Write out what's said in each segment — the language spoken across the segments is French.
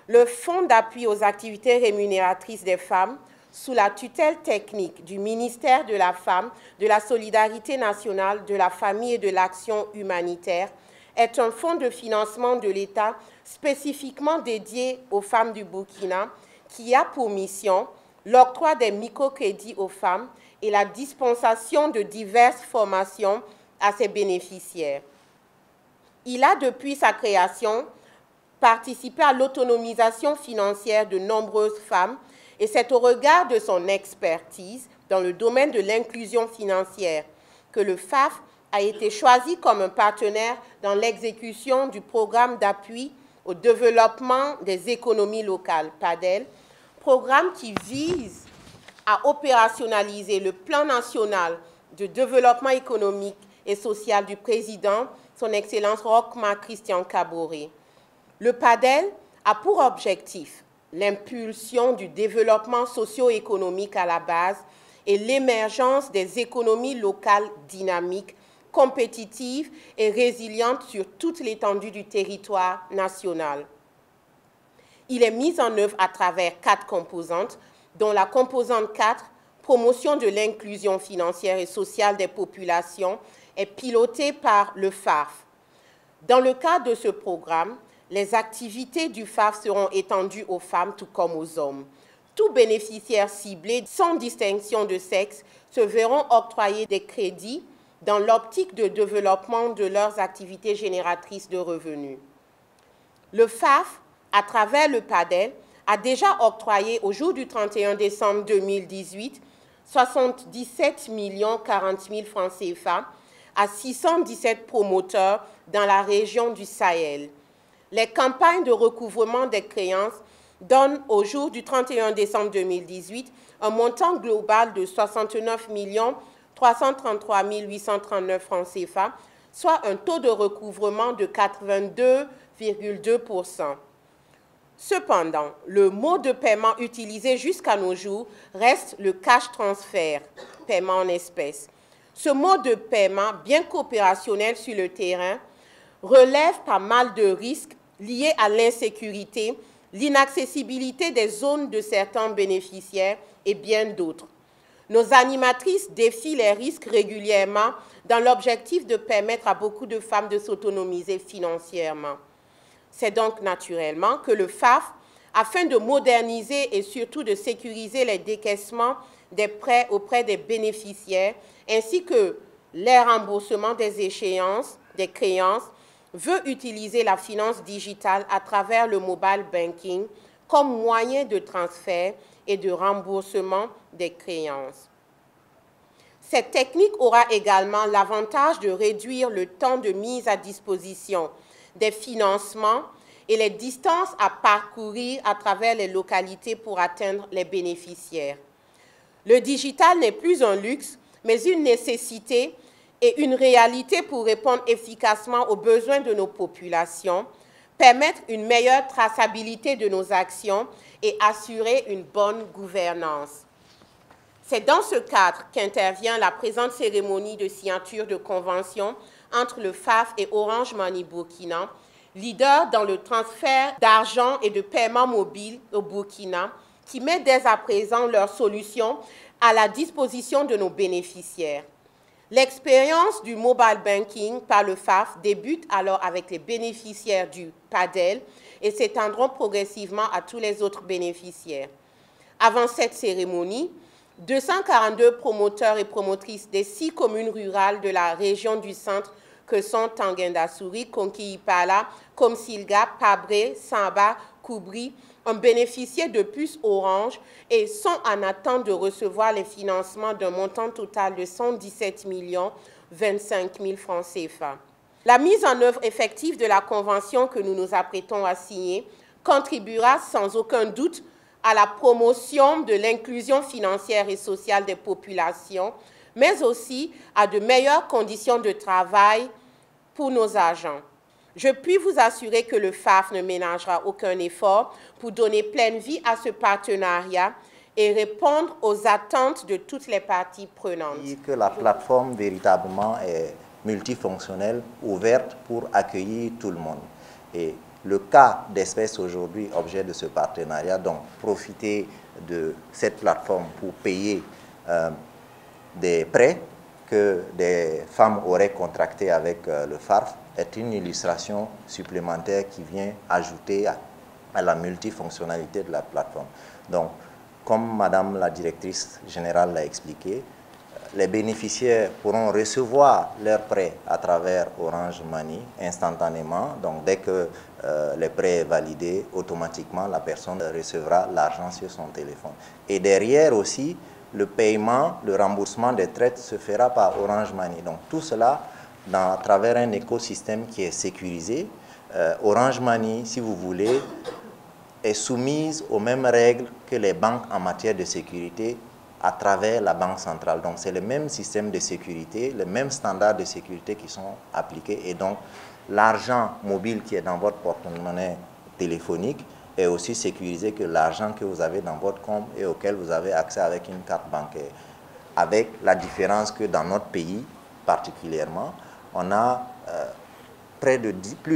le Fonds d'appui aux activités rémunératrices des femmes, sous la tutelle technique du ministère de la Femme, de la Solidarité nationale, de la Famille et de l'Action humanitaire, est un fonds de financement de l'État spécifiquement dédié aux femmes du Burkina qui a pour mission l'octroi des microcrédits aux femmes et la dispensation de diverses formations à ses bénéficiaires. Il a, depuis sa création, participé à l'autonomisation financière de nombreuses femmes et c'est au regard de son expertise dans le domaine de l'inclusion financière que le FAF a été choisi comme un partenaire dans l'exécution du programme d'appui au développement des économies locales, PADEL, programme qui vise à opérationnaliser le plan national de développement économique et social du président, son Excellence Roch-Marc Christian Kaboré. Le PADEL a pour objectif l'impulsion du développement socio-économique à la base et l'émergence des économies locales dynamiques, compétitives et résilientes sur toute l'étendue du territoire national. Il est mis en œuvre à travers 4 composantes, dont la composante 4, promotion de l'inclusion financière et sociale des populations, est pilotée par le FAF. Dans le cadre de ce programme, les activités du FAF seront étendues aux femmes tout comme aux hommes. Tous bénéficiaires ciblés, sans distinction de sexe, se verront octroyer des crédits dans l'optique de développement de leurs activités génératrices de revenus. Le FAF, à travers le PADEL, a déjà octroyé au jour du 31 décembre 2018 77 40 000 francs CFA à 617 promoteurs dans la région du Sahel. Les campagnes de recouvrement des créances donnent au jour du 31 décembre 2018 un montant global de 69 333 839 francs CFA, soit un taux de recouvrement de 82,2%. Cependant, le mode de paiement utilisé jusqu'à nos jours reste le cash transfert, paiement en espèces. Ce mode de paiement, bien qu'opérationnel sur le terrain, relève pas mal de risques liés à l'insécurité, l'inaccessibilité des zones de certains bénéficiaires et bien d'autres. Nos animatrices défient les risques régulièrement dans l'objectif de permettre à beaucoup de femmes de s'autonomiser financièrement. C'est donc naturellement que le FAF, afin de moderniser et surtout de sécuriser les décaissements des prêts auprès des bénéficiaires, ainsi que les remboursements des échéances, des créances, veut utiliser la finance digitale à travers le mobile banking comme moyen de transfert et de remboursement des créances. Cette technique aura également l'avantage de réduire le temps de mise à disposition des financements et les distances à parcourir à travers les localités pour atteindre les bénéficiaires. Le digital n'est plus un luxe, mais une nécessité et une réalité pour répondre efficacement aux besoins de nos populations, permettre une meilleure traçabilité de nos actions et assurer une bonne gouvernance. C'est dans ce cadre qu'intervient la présente cérémonie de signature de convention entre le FAF et Orange Money Burkina, leader dans le transfert d'argent et de paiement mobile au Burkina, qui met dès à présent leurs solutions à la disposition de nos bénéficiaires. L'expérience du mobile banking par le FAF débute alors avec les bénéficiaires du PADEL et s'étendront progressivement à tous les autres bénéficiaires. Avant cette cérémonie, 242 promoteurs et promotrices des 6 communes rurales de la région du centre que sont Tanguindasouri, Konki-Ipala, Komsilga, Pabré, Samba, Koubri, ont bénéficié de puces Orange et sont en attente de recevoir les financements d'un montant total de 117 025 000 francs CFA. La mise en œuvre effective de la convention que nous nous apprêtons à signer contribuera sans aucun doute à la promotion de l'inclusion financière et sociale des populations, mais aussi à de meilleures conditions de travail pour nos agents. Je puis vous assurer que le FAF ne ménagera aucun effort pour donner pleine vie à ce partenariat et répondre aux attentes de toutes les parties prenantes. Que la plateforme véritablement est multifonctionnelle, ouverte pour accueillir tout le monde. Et le cas d'espèce aujourd'hui, objet de ce partenariat, donc profiter de cette plateforme pour payer des prêts que des femmes auraient contractés avec le FARF, est une illustration supplémentaire qui vient ajouter à la multifonctionnalité de la plateforme. Donc, comme Madame la directrice générale l'a expliqué, les bénéficiaires pourront recevoir leurs prêts à travers Orange Money instantanément. Donc, dès que les prêts sont validés, automatiquement, la personne recevra l'argent sur son téléphone. Et derrière aussi, le paiement, le remboursement des traites se fera par Orange Money. Donc, tout cela à travers un écosystème qui est sécurisé. Orange Money, si vous voulez, est soumise aux mêmes règles que les banques en matière de sécurité à travers la Banque centrale. Donc, c'est le même système de sécurité, les mêmes standards de sécurité qui sont appliqués. Et donc, l'argent mobile qui est dans votre porte-monnaie téléphonique est aussi sécurisé que l'argent que vous avez dans votre compte et auquel vous avez accès avec une carte bancaire. Avec la différence que dans notre pays, particulièrement, on a plus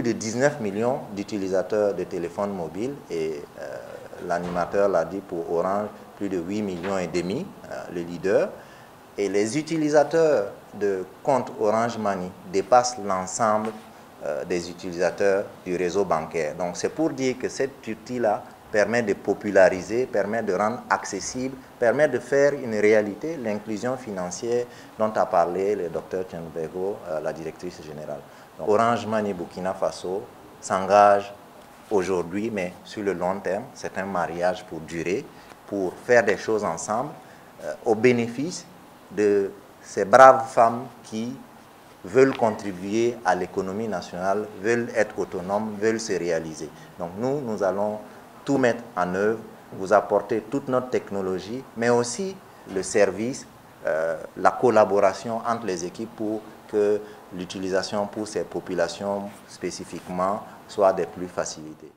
de 19 millions d'utilisateurs de téléphones mobiles et l'animateur l'a dit pour Orange, plus de 8,5 millions, le leader. Et les utilisateurs de compte Orange Money dépassent l'ensemble des utilisateurs du réseau bancaire. Donc c'est pour dire que cet outil-là permet de populariser, permet de rendre accessible, permet de faire une réalité l'inclusion financière dont a parlé le docteur Tienbego, la directrice générale. Donc, Orange Money Burkina Faso s'engage aujourd'hui, mais sur le long terme, c'est un mariage pour durer, pour faire des choses ensemble, au bénéfice de ces braves femmes qui veulent contribuer à l'économie nationale, veulent être autonomes, veulent se réaliser. Donc nous allons tout mettre en œuvre, vous apporter toute notre technologie, mais aussi le service, la collaboration entre les équipes pour que l'utilisation pour ces populations spécifiquement soit des plus facilitées.